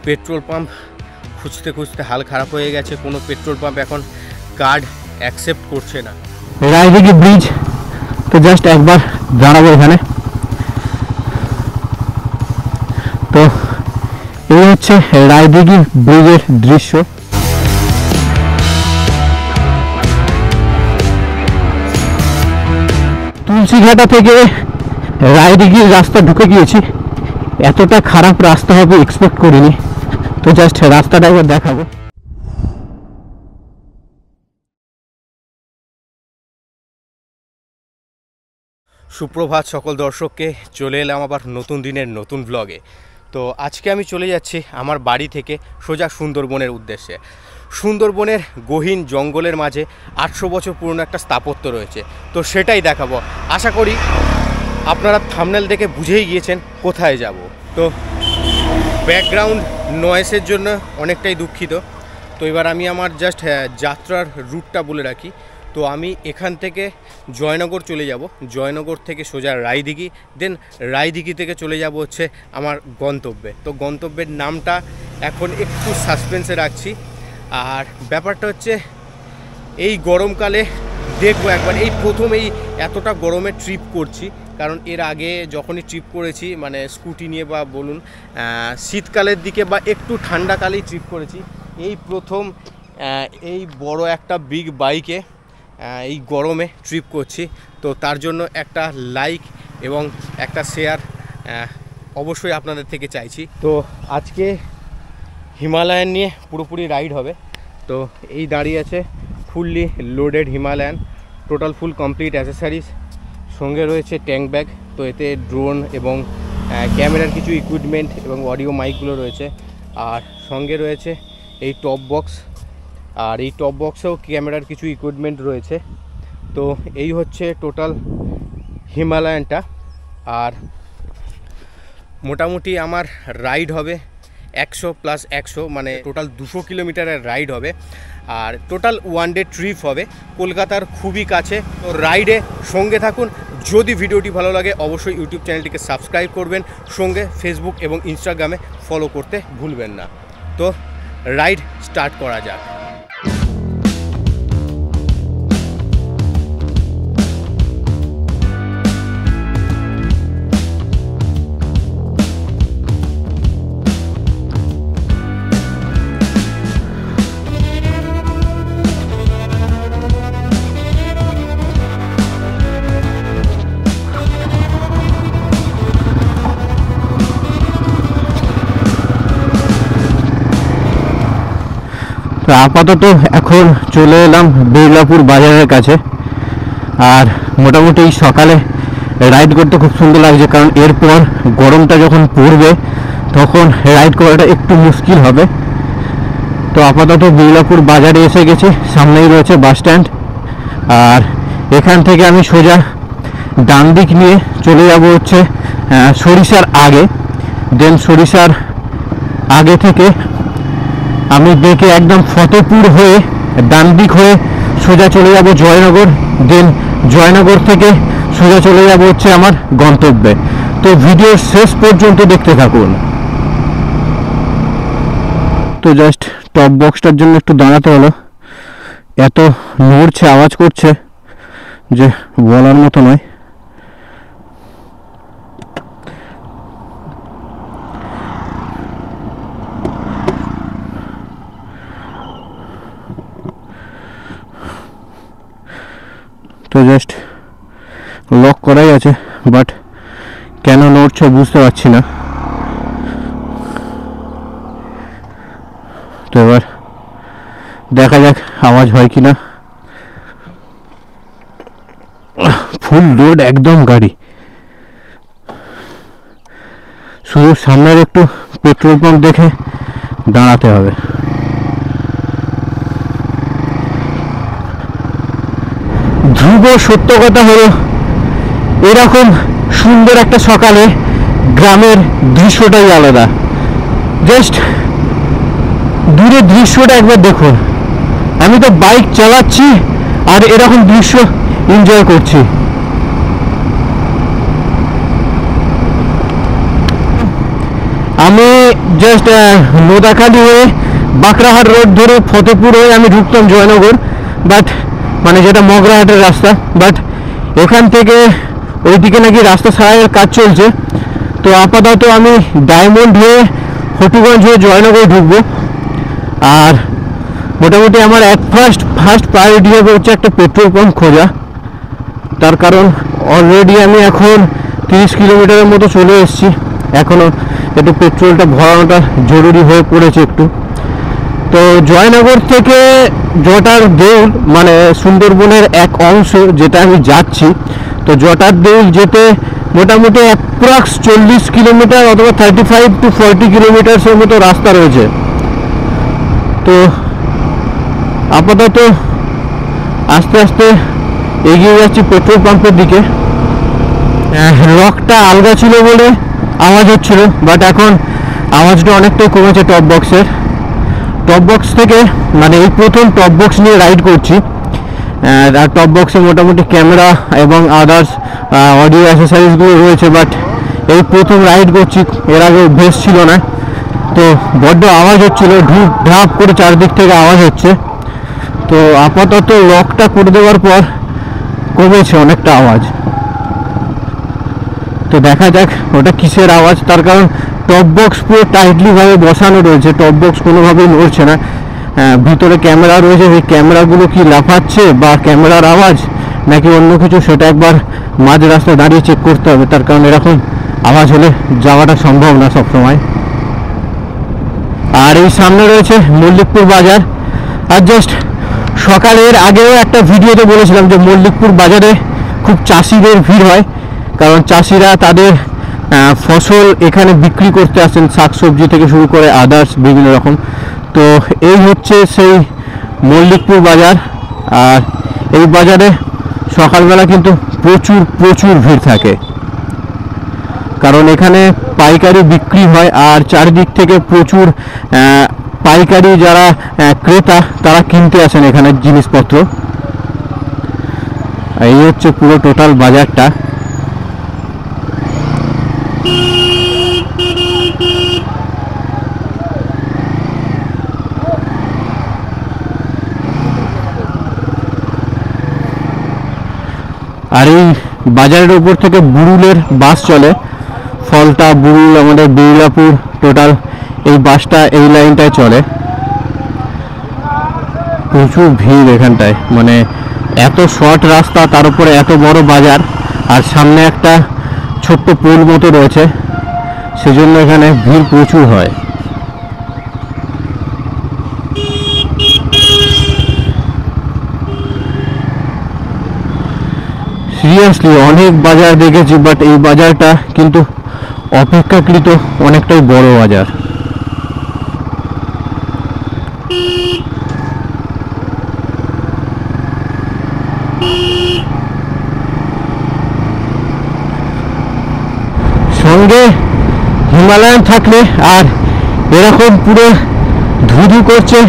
Petrol pump খুঁজতে খুঁজতে হাল খারাপ হয়ে গেছে। কোনো পেট্রোল পাম্প এখন কার্ড অ্যাকসেপ্ট করছে না। রায়দিঘি ব্রিজ, তো জাস্ট একবার দাঁড়াবো এখানে। তো এই হচ্ছে রায়দিঘি ব্রিজের দৃশ্য। তুলসীঘাটা থেকে রায়দিঘির রাস্তা ঢুকে গিয়েছি। এতটা খারাপ রাস্তা হবে এক্সপেক্ট করিনি। তো জাস্ট রাস্তাটা একবার দেখাবো। সুপ্রভাত সকল দর্শককে, চলে এলাম আবার নতুন দিনের নতুন ব্লগে। তো আজকে আমি চলে যাচ্ছি আমার বাড়ি থেকে সোজা সুন্দরবনের উদ্দেশ্যে। সুন্দরবনের গহীন জঙ্গলের মাঝে 800 বছর পুরনো একটা স্থাপত্য রয়েছে, তো সেটাই দেখাবো। আশা করি আপনারা থাম্বনেল দেখে বুঝেই গিয়েছেন কোথায় যাব। তো ব্যাকগ্রাউন্ড নয়েসের জন্য অনেকটাই দুঃখিত। তো এবার আমি আমার জাস্ট যাত্রার রুটটা বলে রাখি। তো আমি এখান থেকে জয়নগর চলে যাব, জয়নগর থেকে সোজা রায়দিঘি, দেন রায়দিঘি থেকে চলে যাব হচ্ছে আমার গন্তব্যে। তো গন্তব্যের নামটা এখন একটু সাসপেন্সে রাখছি। আর ব্যাপারটা হচ্ছে এই গরমকালে দেখবো একবার, এই প্রথম এই এতটা গরমে ট্রিপ করছি। কারণ এর আগে যখনই ট্রিপ করেছি মানে স্কুটি নিয়ে বা বলুন শীতকালের দিকে বা একটু ঠান্ডাকালেই ট্রিপ করেছি, এই প্রথম এই বড় একটা বিগ বাইকে এই গরমে ট্রিপ করছি। তো তার জন্য একটা লাইক এবং একটা শেয়ার অবশ্যই আপনাদের থেকে চাইছি। তো আজকে হিমালয়ান নিয়ে পুরোপুরি রাইড হবে। তো এই দাঁড়িয়ে আছে fully loaded Himalayan, total full complete accessories, সঙ্গে রয়েছে ট্যাঙ্ক ব্যাগ। তো এতে ড্রোন এবং ক্যামেরার কিছু ইকুইপমেন্ট এবং অডিও মাইকগুলো রয়েছে। আর সঙ্গে রয়েছে এই টপ বক্স, আর এই টপ বক্সেও ক্যামেরার কিছু ইকুইপমেন্ট রয়েছে। তো এই হচ্ছে টোটাল হিমালয়ানটা। আর মোটামুটি আমার রাইড হবে 100+100, মানে টোটাল 200 কিলোমিটারের রাইড হবে। আর টোটাল 1 ডে ট্রিপ হবে, কলকাতার খুবই কাছে। তো রাইডে সঙ্গে থাকুন। যদি ভিডিওটি ভালো লাগে অবশ্যই ইউটিউব চ্যানেলটিকে সাবস্ক্রাইব করবেন, সঙ্গে ফেসবুক এবং ইনস্টাগ্রামে ফলো করতে ভুলবেন না। তো রাইড স্টার্ট করা যাক। তো আপাতত এখন চলে এলাম বিড়লাপুর বাজারের কাছে। আর মোটামুটি সকালে রাইড করতে খুব সুন্দর লাগছে, কারণ এরপর গরমটা যখন পড়বে তখন রাইড করাটা একটু মুশকিল হবে। তো আপাতত বিড়লাপুর বাজারে এসে গেছি, সামনেই রয়েছে বাস স্ট্যান্ড। আর এখান থেকে আমি সোজা ডান দিক নিয়ে চলে যাব হচ্ছে সরিষার আগে। দেন সরিষার আগে থেকে আমি বেঁকে একদম ফতেপুর হয়ে ডান দিক হয়ে সোজা চলে যাব জয়নগর। দেন জয়নগর থেকে সোজা চলে যাব হচ্ছে আমার গন্তব্যে। তো ভিডিও শেষ পর্যন্ত দেখতে থাকুন। তো জাস্ট টপ বক্সটার জন্য একটু দাঁড়াতে হলো, এত নড়ছে, আওয়াজ করছে যে বলার মতো নয়। তো জাস্ট লক করাই আছে, বাট কেন নড়ছে বুঝতে পারছি না। তো এবার দেখা যাক আওয়াজ হয় কিনা। ফুল লোড একদম গাড়ি, শুধু সামনের একটু পেট্রোল পাম্প দেখে দাঁড়াতে হবে। ধ্রুব সত্য কথা হলো, এরকম সুন্দর একটা সকালে গ্রামের দৃশ্যটাই আলাদা। জাস্ট দূরের দৃশ্যটা একবার দেখুন। আমি তো বাইক চালাচ্ছি আর এরকম দৃশ্য এনজয় করছি। আমি জাস্ট নোদাখালি হয়ে বাঁকড়াহাট রোড ধরে ফতেপুর হয়ে আমি ঢুকতাম জয়নগর, বাট মানে যেটা মগরাহাটের রাস্তা, বাট এখান থেকে ওইদিকে নাকি রাস্তা সারাইয়ের কাজ চলছে। তো আপাতত আমি ডায়মন্ড হয়ে হটুগঞ্জ হয়ে জয়নগর ঢুকবো। আর মোটামুটি আমার ফার্স্ট প্রায়োরিটি হবে হচ্ছে একটা পেট্রোল পাম্প খোঁজা, তার কারণ অলরেডি আমি এখন 30 কিলোমিটারের মতো চলে এসেছি, এখনও একটু পেট্রোলটা ভরানোটা জরুরি হয়ে পড়েছে একটু। তো জয়নগর থেকে জটার দেউল মানে সুন্দরবনের এক অংশ যেটা আমি যাচ্ছি, তো জটার দেউল যেতে মোটামুটি অ্যাপ্রক্স 40 কিলোমিটার অথবা 35 to 40 কিলোমিটার্সের মতো রাস্তা রয়েছে। তো আপাতত আস্তে আস্তে এগিয়ে যাচ্ছি পেট্রোল পাম্পের দিকে। রকটা আলগা ছিল বলে আওয়াজ হচ্ছিল, বাট এখন আওয়াজটা অনেকটাই কমেছে টপ বক্স থেকে, মানে এই প্রথম টপ বক্স নিয়ে রাইড করছি। আর টপ বক্সে মোটামুটি ক্যামেরা এবং আদার্স অডিও অ্যাসেসরিজগুলো রয়েছে, বাট এই প্রথম রাইড করছি, এর আগে অভ্যেস ছিল না। তো বড্ড আওয়াজ হচ্ছিল, ঢুপ ঢাপ করে চারদিক থেকে আওয়াজ হচ্ছে। তো আপাতত লকটা করে দেওয়ার পর কমেছে অনেকটা আওয়াজ। তো দেখা যাক ওটা কিসের আওয়াজ, তার কারণ টপ বক্স পুরো টাইটলিভাবে বসানো রয়েছে, টপ বক্স কোনোভাবেই নড়ছে না। ভিতরে ক্যামেরা রয়েছে, সেই ক্যামেরাগুলো কি লাফাচ্ছে বা ক্যামেরার আওয়াজ নাকি অন্য কিছু, সেটা একবার মাঝ রাস্তায় দাঁড়িয়ে চেক করতে হবে, তার কারণ এরকম আওয়াজ হলে যাওয়াটা সম্ভব না সবসময়। আর এই সামনে রয়েছে মল্লিকপুর বাজার। আর জাস্ট সকালের আগেও একটা ভিডিওতে বলেছিলাম যে মল্লিকপুর বাজারে খুব চাষিদের ভিড় হয়, কারণ চাষিরা তাদের ফসল এখানে বিক্রি করতে আসেন, শাকসবজি থেকে শুরু করে আদার্স বিভিন্ন রকম। তো এই হচ্ছে সেই মল্লিকপুর বাজার। আর এই বাজারে সকালবেলা কিন্তু প্রচুর ভিড় থাকে, কারণ এখানে পাইকারি বিক্রি হয় আর চারিদিক থেকে প্রচুর পাইকারি যারা ক্রেতা তারা কিনতে আসেন এখানে জিনিসপত্র। এই হচ্ছে পুরো টোটাল বাজারটা। আর এই বাজারের উপর থেকে বুরুলের বাস চলে, ফলতা বুরুল আমাদের বেইলাপুর, টোটাল এই বাসটা এই লাইনটায় চলে। প্রচুর ভিড় এখানটায়, মানে এত শর্ট রাস্তা, তার উপরে এত বড় বাজার, আর সামনে একটা ছোট্ট পোল মতো রয়েছে, সেজন্য এখানে ভিড় প্রচুর হয়। সিরিয়াসলি অনেক বাজার দেখেছি, বাট এই বাজারটা কিন্তু অপেক্ষাকৃত অনেকটাই বড় বাজার। সঙ্গে হিমালয়ান থাকলে আর এরকম পুরো ধুধু করছে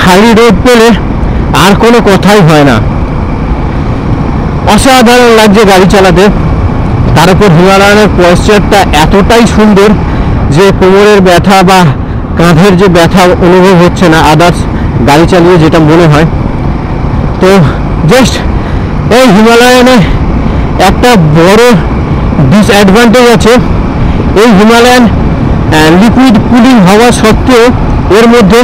খালি রোড পেলে আর কোনো কথাই হয় না। অসাধারণ লাগছে গাড়ি চালাতে, তার উপর হিমালয়ানের পয়েশ্চারটা এতটাই সুন্দর যে কোমরের ব্যথা বা কাঁধের যে ব্যথা অনুভব হচ্ছে না আদার্স গাড়ি চালিয়ে যেটা মনে হয়। তো জাস্ট এই হিমালয়ানে একটা বড় ডিসঅ্যাডভান্টেজ আছে, এই হিমালয়ান লিকুইড কুলিং হওয়া সত্ত্বেও এর মধ্যে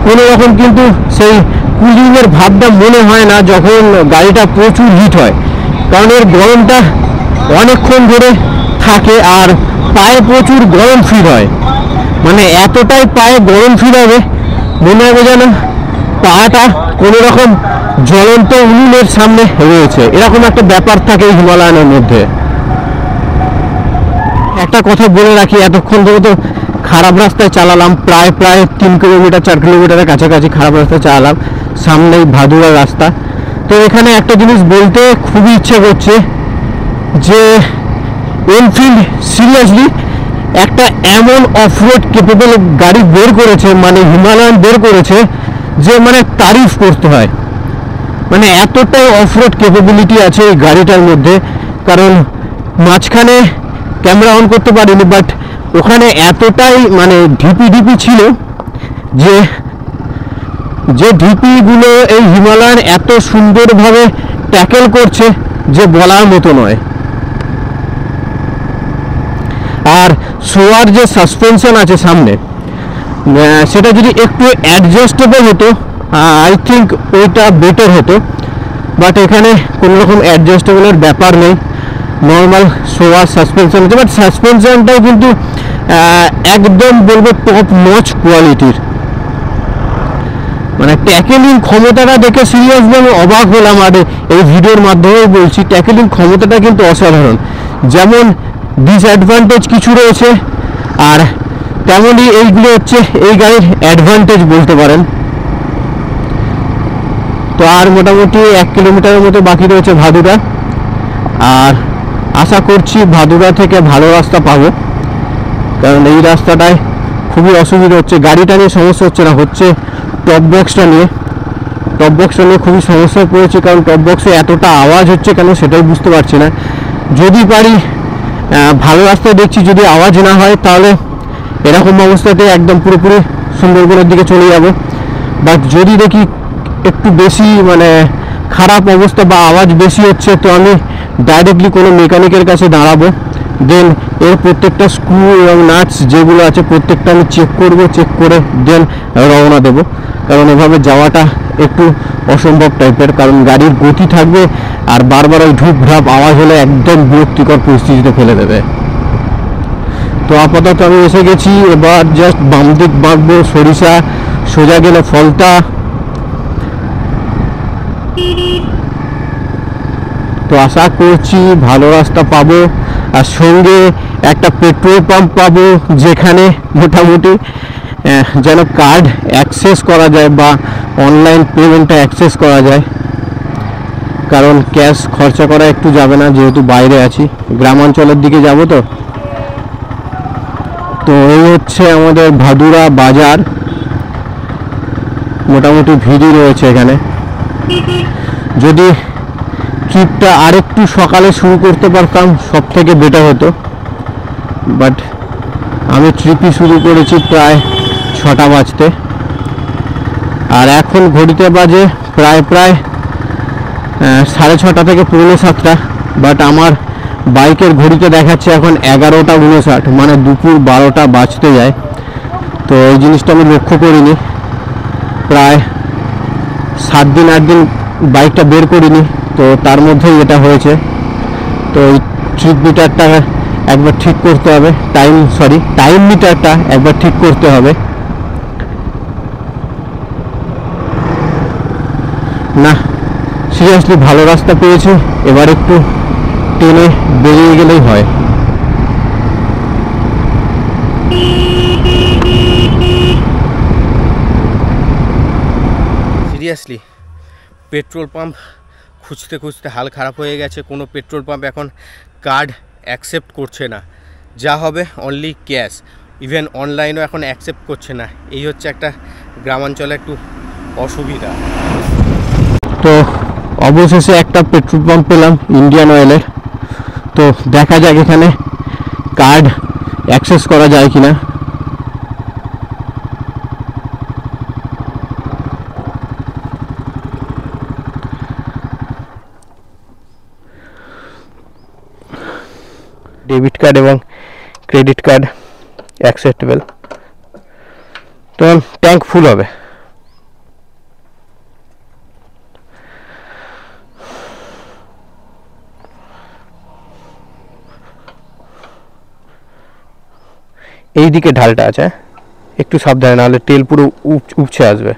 কোনো রকম কিন্তু সেই কুলিংয়ের ভাবটা মনে হয় না যখন গাড়িটা প্রচুর হিট হয়, কারণ এর গরমটা অনেকক্ষণ ধরে থাকে আর পায়ে প্রচুর গরম ফিল হয়। মানে এতটাই পায়ে গরম ফিল হবে মনে হবে যেন পাটা কোনো রকম জ্বলন্ত উনুনের সামনে রয়েছে, এরকম একটা ব্যাপার থাকে এই হিমালয়ানের মধ্যে। একটা কথা বলে রাখি, এতক্ষণ ধরে তো খারাপ রাস্তায় চালালাম, প্রায় 3 কিলোমিটার 4 কিলোমিটারের কাছাকাছি খারাপ রাস্তায় চালালাম, সামনেই ভাদুড়ার রাস্তা। তো এখানে একটা জিনিস বলতে খুবই ইচ্ছে করছে যে এনফিল্ড সিরিয়াসলি একটা এমন অফরোড কেপেবল গাড়ি বের করেছে, মানে হিমালয়ান বের করেছে যে মানে তারিফ করতে হয়। মানে এতটাই অফরোড ক্যাপাবিলিটি আছে এই গাড়িটার মধ্যে, কারণ মাঝখানে ক্যামেরা অন করতে পারিনি, বাট ওখানে এতটাই মানে ঢিপি ঢিপি ছিল যে যে ঢিপিগুলো এই হিমালয়ান এত সুন্দরভাবে ট্যাকেল করছে যে বলার মতো নয়। আর শোয়ার যে সাসপেনশন আছে সামনে, সেটা যদি একটু অ্যাডজাস্টেবল হতো আই থিঙ্ক ওইটা বেটার হতো, বাট এখানে কোনো রকম অ্যাডজাস্টেবলের ব্যাপার নেই, নর্মাল শোয়ার সাসপেনশন আছে। বাট সাসপেনশনটাও কিন্তু একদম বলবো টপ নচ কোয়ালিটির। মানে ট্যাকেলিং ক্ষমতাটা দেখে সিরিয়াসলি আমি অবাক হলাম, আর এই ভিডিওর মাধ্যমেই বলছি ট্যাকেলিং ক্ষমতাটা কিন্তু অসাধারণ। যেমন ডিসঅ্যাডভান্টেজ কিছু রয়েছে, আর তেমনই এইগুলো হচ্ছে এই গাড়ির অ্যাডভান্টেজ বলতে পারেন। তো আর মোটামুটি 1 কিলোমিটারের মতো বাকি রয়েছে ভাদুরা, আর আশা করছি ভাদুরা থেকে ভালো রাস্তা পাবো, কারণ এই রাস্তাটায় খুবই অসুবিধা হচ্ছে। গাড়িটা নিয়ে সমস্যা হচ্ছে না, হচ্ছে টপ বক্সটা নিয়ে খুবই সমস্যায় পড়েছে, কারণ টপ বক্সে এতটা আওয়াজ হচ্ছে কেন সেটাই বুঝতে পারছি না। যদি পারি ভালো রাস্তায় দেখছি, যদি আওয়াজ না হয় তাহলে এরকম অবস্থাতে একদম পুরোপুরি সুন্দরবনের দিকে চলে যাব। বাট যদি দেখি একটু বেশি মানে খারাপ অবস্থা বা আওয়াজ বেশি হচ্ছে, তো আমি ডাইরেক্টলি কোনো মেকানিকের কাছে দাঁড়াবো, দেন এর প্রত্যেকটা স্ক্রু এবং নাটস যেগুলো আছে প্রত্যেকটা আমি চেক করে দেন রওনা দেবো। কারণ এভাবে যাওয়াটা একটু অসম্ভব টাইপের, কারণ গাড়ির গতি থাকবে আর বারবার ওই ঢুপ ঢাপ আওয়াজ হলে একদম বিরক্তিকর পরিস্থিতিতে ফেলে দেবে। তো আপাতত আমি এসে গেছি, এবার জাস্ট বাম দিক বাঁকবো, সরিষা সোজা গেলে ফলতা। তো আশা করছি ভালো রাস্তা পাবো, আর সঙ্গে একটা পেট্রোল পাম্প পাবো যেখানে মোটামুটি যেন কার্ড অ্যাক্সেস করা যায় বা অনলাইন পেমেন্টটা অ্যাক্সেস করা যায়, কারণ ক্যাশ খরচা করা একটু যাবে না, যেহেতু বাইরে আছি, গ্রামাঞ্চলের দিকে যাব। তো এই হচ্ছে আমাদের ভাদুরা বাজার, মোটামুটি ভিড়ই রয়েছে এখানে। যদি ট্রিপটা আরেকটু সকালে শুরু করতে পারতাম সব থেকে বেটার হতো, বাট আমি ট্রিপই শুরু করেছি প্রায় 6টা বাজতে, আর এখন ঘড়িতে বাজে প্রায় 6:30 থেকে 6:45, বাট আমার বাইকের ঘড়িতে দেখাচ্ছে এখন 11টা 59, মানে দুপুর 12টা বাজতে যায়। তো এই জিনিসটা আমি লক্ষ্য করিনি, প্রায় 7 দিন 8 দিন বাইকটা বের করিনি, তো তার মধ্যেই এটা হয়েছে। তো এই ট্রিপ মিটারটা একবার ঠিক করতে হবে, টাইম মিটারটা একবার ঠিক করতে হবে। না সিরিয়াসলি ভালো রাস্তা পেয়েছে, এবার একটু টেনে বেরিয়ে গেলেই হয়। সিরিয়াসলি পেট্রোল পাম্প খুঁজতে খুঁজতে হাল খারাপ হয়ে গেছে। কোনো পেট্রোল পাম্প এখন কার্ড অ্যাকসেপ্ট করছে না, যা হবে অনলি ক্যাশ, ইভেন অনলাইনও এখন অ্যাকসেপ্ট করছে না। এই হচ্ছে একটা গ্রামাঞ্চলে একটু অসুবিধা। তো অবশেষে একটা পেট্রোল পাম্প পেলাম ইন্ডিয়ান অয়েলের, তো দেখা যাক এখানে কার্ড অ্যাক্সেস করা যায় কিনা। ডেবিট কার্ড এবং ক্রেডিট কার্ড অ্যাকসেপ্টেবল, তো ট্যাঙ্ক ফুল হবে। এই দিকে ঢালটা আছে, একটু সাবধানে, নাহলে তেল পুরো উপচে আসবে।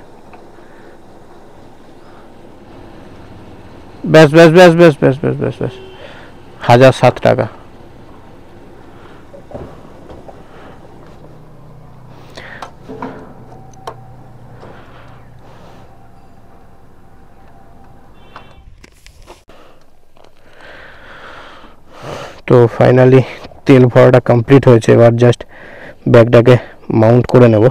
ব্যাস ব্যাস ব্যাস ব্যাস ব্যাস ব্যাস ব্যাস ব্যাস 1007 টাকা। তো ফাইনালি তেল ভরাটা কমপ্লিট হয়েছে, এবার জাস্ট ব্যাগটাকে মাউন্ট করে নেব।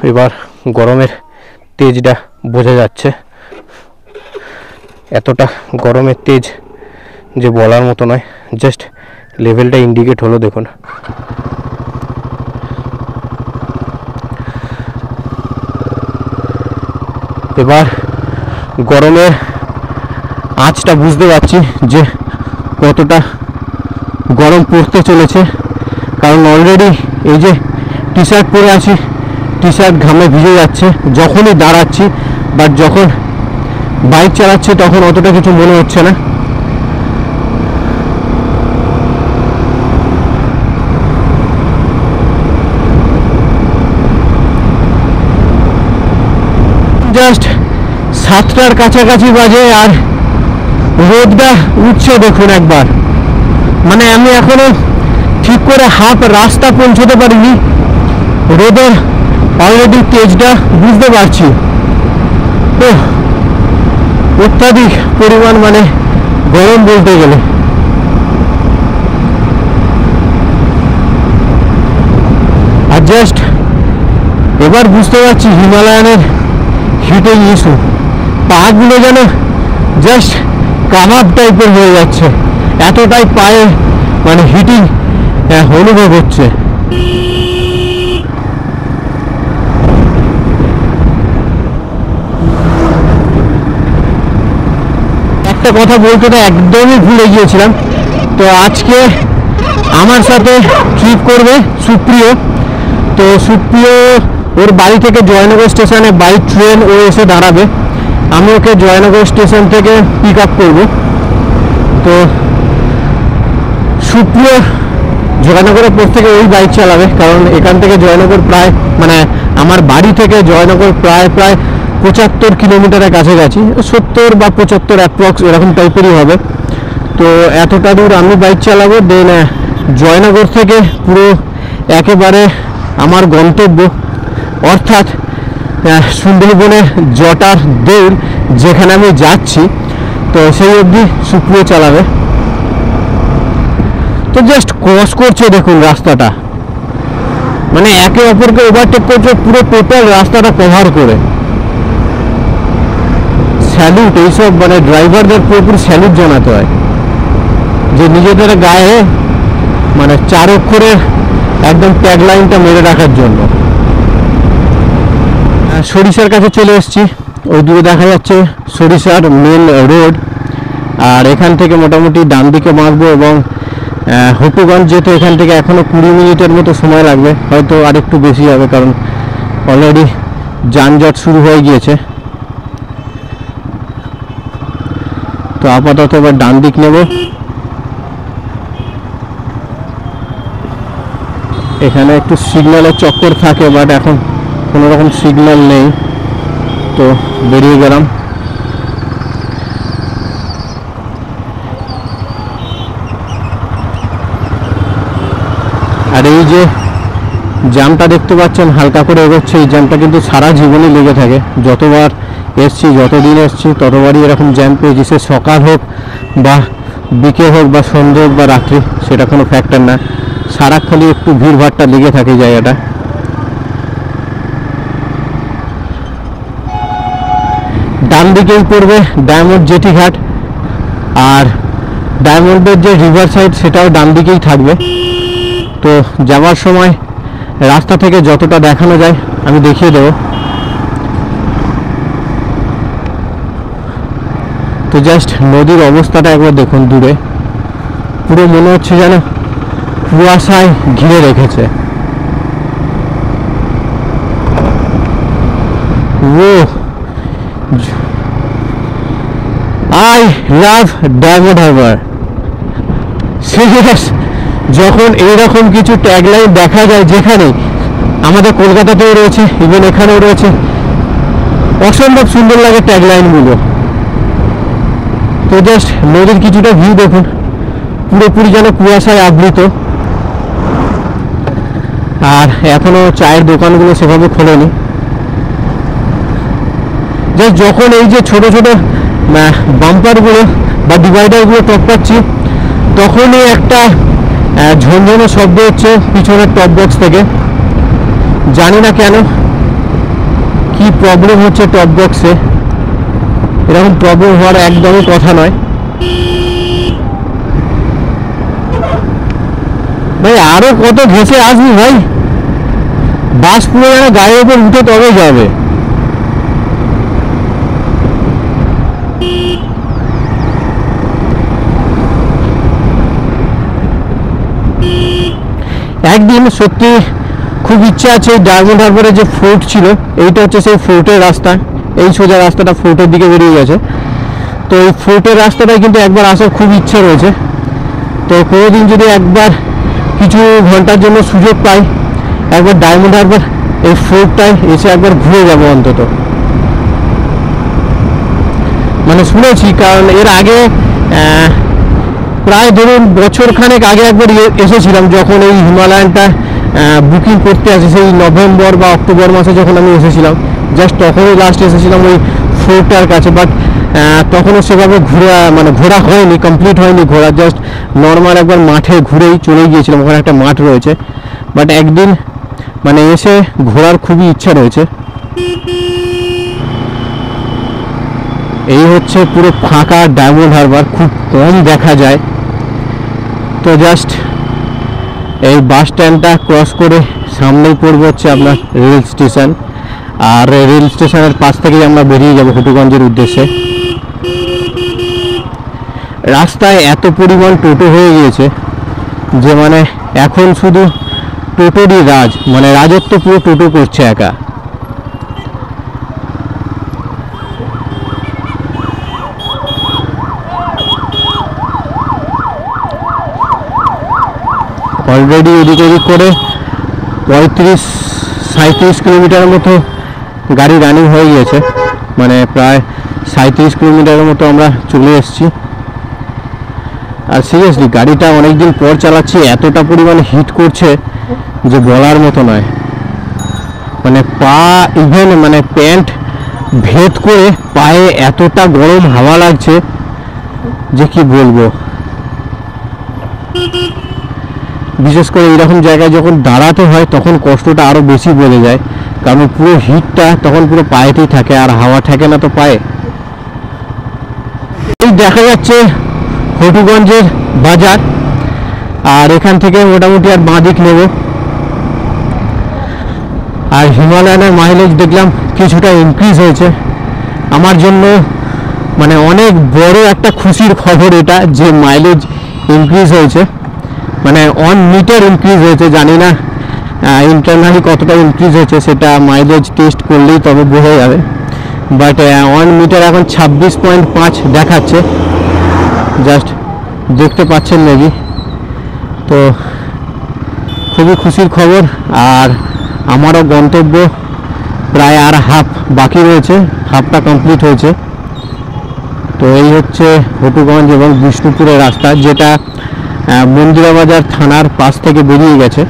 এবার গরমের তেজটা বোঝা যাচ্ছে। এতটা গরমের তেজ যে বলার মতো নয়। জাস্ট লেভেলটা ইন্ডিকেট হলো দেখুন। এবার গরমের আঁচটা বুঝতে পারছি যে কতটা গরম পড়তে চলেছে, কারণ অলরেডি এই যে টি শার্ট পরে আছি, টি শার্ট ঘামে ভিজে যাচ্ছে যখনই দাঁড়াচ্ছি, বাট যখন বাইক চালাচ্ছি তখন অতটা কিছু মনে হচ্ছে না। জাস্ট 7টার কাছাকাছি বাজে আর রোদটা উঠছে দেখুন একবার। মানে আমি এখনো ঠিক করে হাফ রাস্তা পৌঁছতে পারিনি, রোদের অলরেডি তেজটা বুঝতে পারছি। তো অত্যাধিক পরিমাণ মানে গরম বলতে গেলে। আর জাস্ট এবার বুঝতে পারছি হিমালয়ানের হিটিং ইস্যু, পাগুলো যেন জাস্ট কাবাব টাইপের হয়ে যাচ্ছে, এতটাই পায়ে মানে হিটিং অনুভব হচ্ছে। একটা কথা বলতে তো একদমই ভুলে গিয়েছিলাম, তো আজকে আমার সাথে ট্রিপ করবে সুপ্রিয়। তো সুপ্রিয় ওর বাড়ি থেকে জয়নগর স্টেশনে বাই ট্রেন ও এসে দাঁড়াবে, আমি ওকে জয়নগর স্টেশন থেকে পিক আপ করবো। তো সুপ্রিয় জয়নগরের পর থেকে ওই বাইক চালাবে, কারণ এখান থেকে জয়নগর প্রায় মানে আমার বাড়ি থেকে জয়নগর প্রায় 75 কিলোমিটারের কাছাকাছি, 70 বা 75 অ্যাপ্রক্স এরকম টাইপেরই হবে। তো এতটা দূর আমি বাইক চালাবো, দেন জয়নগর থেকে পুরো একেবারে আমার গন্তব্য অর্থাৎ সুন্দরবনের জটার দৌড় যেখানে আমি যাচ্ছি, তো সেই অবধি সুপ্রিয় চালাবে। তো জাস্ট ক্রস করছে দেখুন রাস্তাটা, মানে একে অপরকে ওভারটেক করছে পুরো টোটাল রাস্তাটা কভার করে। স্যালুট, এইসব মানে ড্রাইভারদের পুরোপুরি স্যালুট জানাতে হয় যে নিজেদের গায়ে মানে 4 অক্ষরের একদম ট্যাগলাইনটা মেরে রাখার জন্য। সরিষার কাছে চলে এসেছি, ওই দূরে দেখা যাচ্ছে সরিষার মেন রোড। আর এখান থেকে মোটামুটি ডান দিকে মারবো এবং হপুগঞ্জ যেতে এখান থেকে এখনও 20 মিনিটের মতো সময় লাগবে, হয়তো আরেকটু বেশি হবে, কারণ অলরেডি যানজট শুরু হয়ে গিয়েছে। তো আপাতত এবার ডান দিক নেব। এখানে একটু সিগন্যালের চক্কর থাকে, বাট এখন কোনো রকম সিগন্যাল নেই, তো বেরিয়ে গেলাম। আর এই যে জ্যামটা দেখতে পাচ্ছেন হালকা করে এগোচ্ছে, এই জ্যামটা কিন্তু সারা জীবনই লেগে থাকে। যতবার এসছি, যতদিন এসছি, ততবারই এরকম জ্যাম পেয়েছি, সে সকাল হোক বা বিকেল হোক বা সন্ধ্যে হোক বা রাত্রি, সেটা কোনো ফ্যাক্টর না, সারাক্ষণই একটু ভিড়ভাড়টা লেগে থাকে জায়গাটা। ডান দিকেই পড়বে ডায়মন্ড জেটি ঘাট, আর ডায়মন্ডের যে রিভার সাইড সেটাও ডান দিকেই থাকবে। তো যাওয়ার সময় রাস্তা থেকে যতটা দেখানো যায় আমি দেখিয়ে দেবো। তো জাস্ট নদীর অবস্থাটা একবার দেখুন, দূরে পুরো মনে হচ্ছে যেন কুয়াশায় ঘিরে রেখেছে। Oh I love Diamond Harbour, serious. যখন এইরকম কিছু ট্যাগলাইন দেখা যায়, যেখানে আমাদের কলকাতাতেও রয়েছে, ইভেন এখানেও রয়েছে, অসম্ভব সুন্দর লাগে ট্যাগলাইনগুলো। তো জাস্ট নদীর কিছুটা ভিউ দেখুন, পুরোপুরি যেন কুয়াশায় আবৃত। আর এখনো চায়ের দোকানগুলো সেভাবে খোলেনি। জাস্ট যখন এই যে ছোট ছোট বাম্পারগুলো বা ডিভাইডারগুলো টপকাচ্ছি, তখনই একটা ঝনঝনে শব্দ হচ্ছে পিছনের টপ বক্স থেকে। জানি না কেন, কি প্রবলেম হচ্ছে টপ বক্সে। এরকম প্রবলেম হওয়ার একদমই কথা নয়। ভাই আরো কত ঘেসে আসবি ভাই, বাস পুরো যেন গায়ের উপর উঠে তবে যাবে। একদিন সত্যি খুব ইচ্ছা আছে ডায়মন্ড হারবারে যে ফোর্ট ছিল, এইটা হচ্ছে সেই ফোর্টের রাস্তা, এই সোজা রাস্তাটা ফোর্টের দিকে বেরিয়ে গেছে। তো এই ফোর্টের রাস্তাটায় কিন্তু একবার আসার খুব ইচ্ছা রয়েছে। তো কোনোদিন যদি একবার কিছু ঘন্টার জন্য সুযোগ পাই, একবার ডায়মন্ড হারবার এই ফোর্টটায় এসে একবার ঘুরে যাবো অন্তত। মানে শুনেছি, কারণ এর আগে প্রায় ধরুন বছরখানেক আগে একবার এসেছিলাম, যখন এই হিমালয়ানটা বুকিং করতে আসে, সেই নভেম্বর বা অক্টোবর মাসে যখন আমি এসেছিলাম, জাস্ট তখনই লাস্ট এসেছিলাম ওই ফোর্টটার কাছে। বাট তখনও সেভাবে ঘোরা হয়নি, কমপ্লিট হয়নি ঘোরা, জাস্ট নর্মাল একবার মাঠে ঘুরেই চলে গিয়েছিলাম, ওখানে একটা মাঠ রয়েছে। বাট একদিন এসে ঘোরার খুবই ইচ্ছা রয়েছে। এই হচ্ছে পুরো ফাঁকা ডায়মন্ড হারবার, খুব কম দেখা যায়। তো জাস্ট এই বাস স্ট্যান্ডটা ক্রস করে সামনেই পড়বে হচ্ছে আপনার রেল স্টেশন, আর রেল স্টেশনের পাশ থেকেই আমরা বেরিয়ে যাব হটুগঞ্জের উদ্দেশ্যে। রাস্তায় এত পরিমাণ টোটো হয়ে গিয়েছে যে এখন শুধু টোটোরই রাজত্ব পুরো টোটো করছে একা। অলরেডি এদিক ওদিক করে 35-37 কিলোমিটারের মতো গাড়ি রানিং হয়ে গিয়েছে, প্রায় 37 কিলোমিটারের মতো আমরা চলে এসেছি। আর সিরিয়াসলি গাড়িটা অনেকদিন পর চালাচ্ছি, এতটা পরিমাণে হিট করছে যে বলার মতো নয়। পা ইভেন প্যান্ট ভেদ করে পায়ে এতটা গরম হাওয়া লাগছে যে কি বলবো। বিশেষ করে এইরকম জায়গায় যখন দাঁড়াতে হয় তখন কষ্টটা আরো বেশি বেড়ে যায়, কারণ পুরো হিটটা তখন পুরো পায়েতেই থাকে, আর হাওয়া থাকে না তো পায়ে। এই দেখা যাচ্ছে হটুগঞ্জের বাজার, আর এখান থেকে মোটামুটি আর বাঁ দিক নেব। আর হিমালয়ানের মাইলেজ দেখলাম কিছুটা ইনক্রিজ হয়েছে, আমার জন্য অনেক বড় একটা খুশির খবর এটা, যে মাইলেজ ইনক্রিজ হয়েছে, 1 মিটার ইনক্রিজ হয়েছে। জানি না ইন্টারনালি কতটা ইনক্রিজ হয়েছে, সেটা মাইলেজ টেস্ট করলেই তবে বোঝা যাবে। বাট 1 মিটার এখন 26.5 দেখাচ্ছে, জাস্ট দেখতে পাচ্ছেন নাকি। তো খুবই খুশির খবর। আর আমারও গন্তব্য প্রায় আর হাফ বাকি রয়েছে, হাফটা কমপ্লিট হয়েছে। তো এই হচ্ছে হটুগঞ্জ এবং বিষ্ণুপুরের রাস্তা, যেটা মন্দিরাবাজার থানার পাশ থেকে বেরিয়ে গেছে।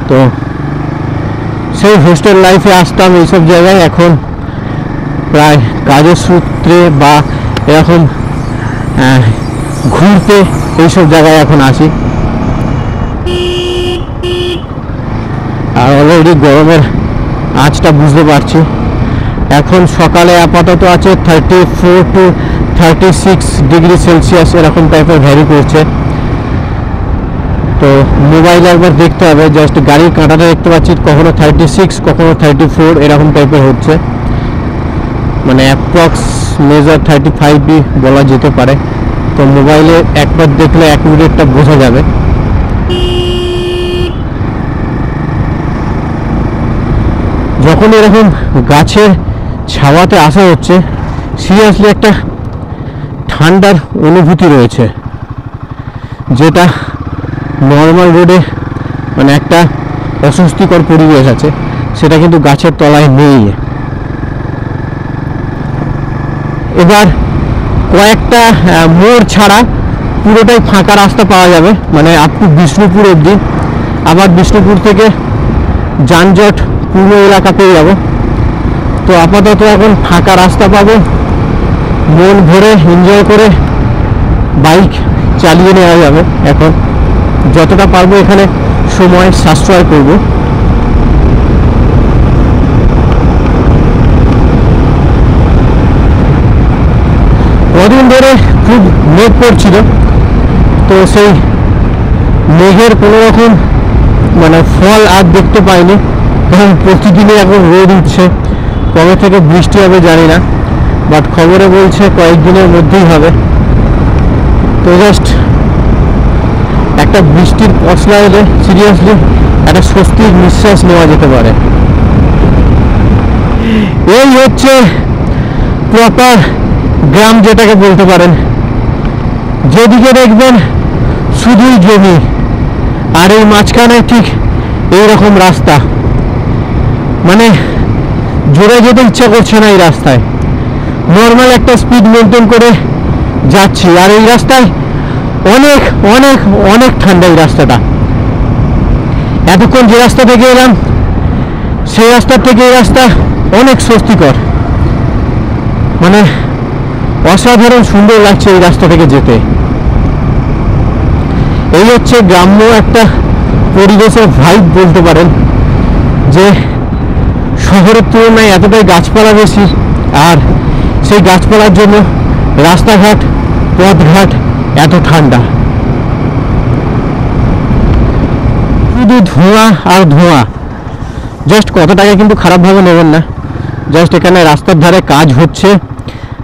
তো সেই হোস্টেল লাইফে আসতাম এইসব জায়গায়, এখন প্রায় কাজের সূত্রে বা এরকম ঘুরতে এইসব জায়গায় এখন আসি। আর অলরেডি গরমের আঁচটা বুঝতে পারছি। এখন সকালে আপাতত আছে 34 to 36 ডিগ্রি সেলসিয়াস, এরকম টাইপের ভ্যারি করছে। তো মোবাইলে একবার দেখতে হবে, জাস্ট গাড়ির কাঁটাটা দেখতে পাচ্ছি, কখনো 36 কখনো 34 এরকম টাইপের হচ্ছে, অ্যাপ্রক্স মেজার 35 বলা যেতে পারে। তো মোবাইলে একবার দেখলে অ্যাকুরেটটা বোঝা যাবে। যখন এরকম গাছের ছাওয়াতে আসা হচ্ছে, সিরিয়াসলি একটা ঠান্ডার অনুভূতি রয়েছে, যেটা নর্মাল রোডে একটা অস্বস্তিকর পরিবেশ আছে, সেটা কিন্তু গাছের তলায় নেই। এবার কয়েকটা মোড় ছাড়া পুরোটাই ফাঁকা রাস্তা পাওয়া যাবে, আপ টু বিষ্ণুপুর অবধি। আবার বিষ্ণুপুর থেকে যানজট পূর্ণ এলাকা পেয়ে যাব। তো আপাতত এখন ফাঁকা রাস্তা পাবো, মন ভরে এনজয় করে বাইক চালিয়ে নেওয়া যাবে। এখন যতটা পারবো এখানে সময় সাশ্রয় করব। কদিন ধরে খুব মেঘ পড়ছিল, তো সেই মেঘের কোনো রকম মানে ফল আর দেখতে পাইনি, কারণ প্রতিদিনই এখন রোদ উঠছে। কবে থেকে বৃষ্টি হবে জানি না, বাট খবরে বলছে কয়েকদিনের মধ্যেই হবে। তো জাস্ট একটা বৃষ্টির পশলা এলে সিরিয়াসলি একটা স্বস্তির নিঃশ্বাস নেওয়া যেতে পারে। এই হচ্ছে প্রপার গ্রাম যেটাকে বলতে পারেন। যেদিকে দেখবেন শুধুই জমি, আর এই মাঝখানে ঠিক এইরকম রাস্তা, মানে জোরে যেতে ইচ্ছা করছে না এই রাস্তায়। নর্মাল একটা স্পিড মেনটেন করে যাচ্ছি, আর এই রাস্তায় অনেক অনেক অনেক ঠান্ডা। এই রাস্তাটা এতক্ষণ যে রাস্তা থেকে এলাম সেই রাস্তার থেকে এই রাস্তা অনেক স্বস্তিকর, মানে অসাধারণ সুন্দর লাগছে এই রাস্তা থেকে যেতে। এই হচ্ছে গ্রাম্য একটা পরিবেশের ভাইব বলতে পারেন, যে শহরের তুলনায় এতটাই গাছপালা বেশি, আর সেই গাছপালার জন্য রাস্তাঘাট পথঘাট এত ঠান্ডা। শুধু ধোঁয়া আর ধোঁয়া। জাস্ট কত টাকা কিন্তু খারাপভাবে নেবেন না, জাস্ট এখানে রাস্তার ধারে কাজ হচ্ছে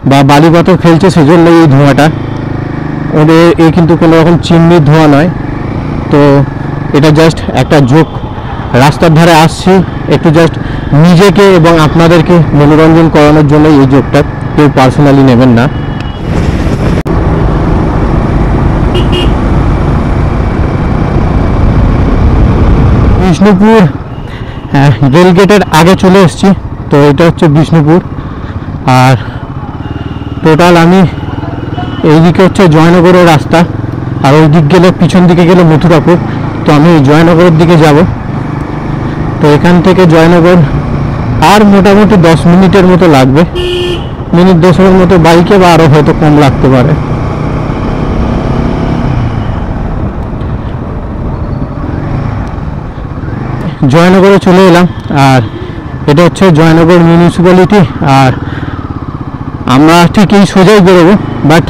বা বালি পাথর ফেলছে সেজন্য এই ধোঁয়াটা। ওদের এই কিন্তু কোনো রকম চিমনির ধোঁয়া নয়। তো এটা জাস্ট একটা জোক, রাস্তার ধারে আসছি একটু জাস্ট নিজেকে এবং আপনাদেরকে মনোরঞ্জন করানোর জন্য এই জোকটা, কেউ পার্সোনালি নেবেন না। বিষ্ণুপুর রেলগেটের আগে চলে এসেছি। তো এটা হচ্ছে বিষ্ণুপুর, আর টোটাল আমি এইদিকে হচ্ছে জয়নগরের রাস্তা, আর ওই দিক গেলে পিছন দিকে গেলে মথুরাপুর। তো আমি জয়নগরের দিকে যাব। তো এখান থেকে জয়নগর আর মোটামুটি 10 মিনিটের মতো লাগবে, মিনিট 10-এর মতো বাইকে, বা আরও হয়তো কম লাগতে পারে। জয়নগরে চলে এলাম, আর এটা হচ্ছে জয়নগর মিউনিসিপ্যালিটি। আর আমরা ঠিক এই সোজাই বেরোবো, বাট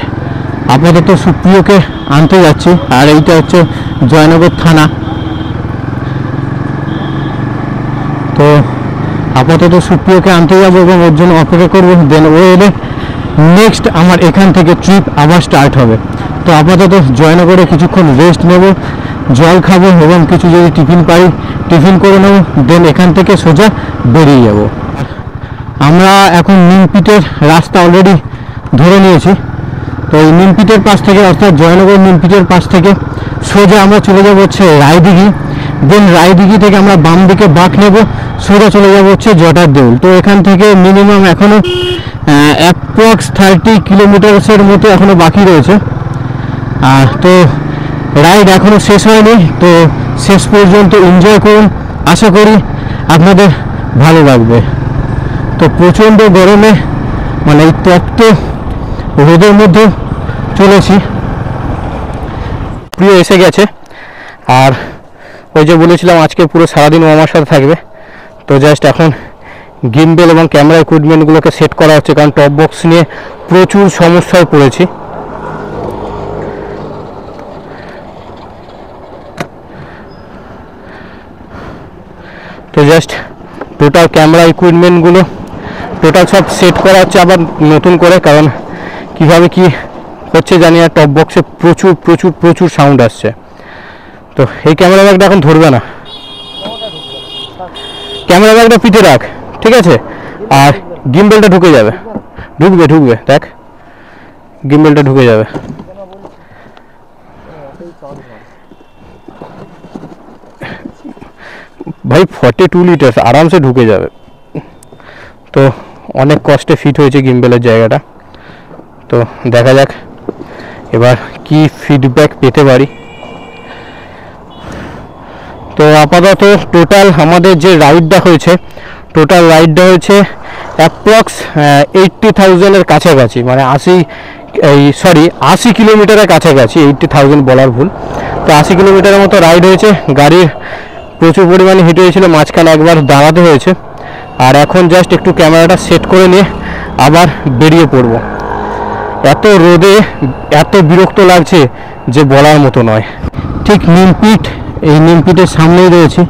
আপাতত সুপ্রিয়কে আনতে যাচ্ছি। আর এইটা হচ্ছে জয়নগর থানা। তো আপাতত সুপ্রিয়কে আনতে যাবো এবং ওর জন্য অপেক্ষা করবো, দেন ও এলে নেক্সট আমার এখান থেকে ট্রিপ আবার স্টার্ট হবে। তো আপাতত জয়নগরে কিছুক্ষণ রেস্ট নেব, জল খাবো এবং কিছু যদি টিফিন পাই টিফিন করে নেবো, দেন এখান থেকে সোজা বেরিয়ে যাব। আমরা এখন নিমপিটের রাস্তা অলরেডি ধরে নিয়েছি। তো এই নিমপিটের পাশ থেকে, অর্থাৎ জয়নগর নিমপিটের পাশ থেকে সোজা আমরা চলে যাবো হচ্ছে রায়দিঘি। দেন রায়দিঘি থেকে আমরা বাম দিকে বাঁক নেব, সোজা চলে যাবো হচ্ছে জটার দেউল। তো এখান থেকে মিনিমাম এখনও অ্যাপ্রক্স 30 কিলোমিটার্সের মতো এখনও বাকি রয়েছে। তো রাইড এখনও শেষ হয়নি, তো শেষ পর্যন্ত এনজয় করুন, আশা করি আপনাদের ভালো লাগবে। তো প্রচণ্ড গরমে, মানে এই তপ্ত রোদের মধ্যে চলেছি। প্রিয় এসে গেছে, আর ওই যে বলেছিলাম আজকে পুরো সারাদিন ও আমার সাথে থাকবে। তো জাস্ট এখন গিম্বেল এবং ক্যামেরা ইকুইপমেন্টগুলোকে সেট করা হচ্ছে, কারণ টপ বক্স নিয়ে প্রচুর সমস্যায় পড়েছি। তো জাস্ট টোটাল ক্যামেরা ইকুইপমেন্টগুলো টোটাল সব সেট করা হচ্ছে আবার নতুন করে, কারণ কিভাবে কি হচ্ছে জানি না, টপ বক্সে প্রচুর প্রচুর প্রচুর সাউন্ড আসছে। তো এই ক্যামেরা ব্যাগটা এখন ধরবে না, ক্যামেরা ব্যাগটা পিঠে রাখ, ঠিক আছে? আর গিম্বেলটা ঢুকে যাবে, ঢুকবে ঢুকবে, দেখ গিম্বেলটা ঢুকে যাবে। ভাই 42 লিটার আরামসে ঢুকে যাবে। তো অনেক কষ্টে ফিট হয়েছে গিম্বেলের জায়গাটা। তো দেখা যাক এবার কি ফিডব্যাক পেতে পারি। তো আপাতত টোটাল আমাদের যে রাইডটা হয়েছে, টোটাল রাইডটা হয়েছে অ্যাপ্রক্স 80,000-এর কাছাকাছি, মানে 80 কিলোমিটারের কাছাকাছি। 80,000 বলার ভুল। তো 80 কিলোমিটারের মতো রাইড হয়েছে। গাড়ির প্রচুর পরিমাণে হিট হয়েছিল, মাঝখানে একবার দাঁড়াতে হয়েছে। আর এখন জাস্ট একটু ক্যামেরাটা সেট করে নিয়ে আবার বেরিয়ে পড়ব। এত রোদে এত বিরক্ত লাগছে যে বলার মতো নয়। ঠিক নিমপিট, এই নিমপিটের সামনেই রয়েছে।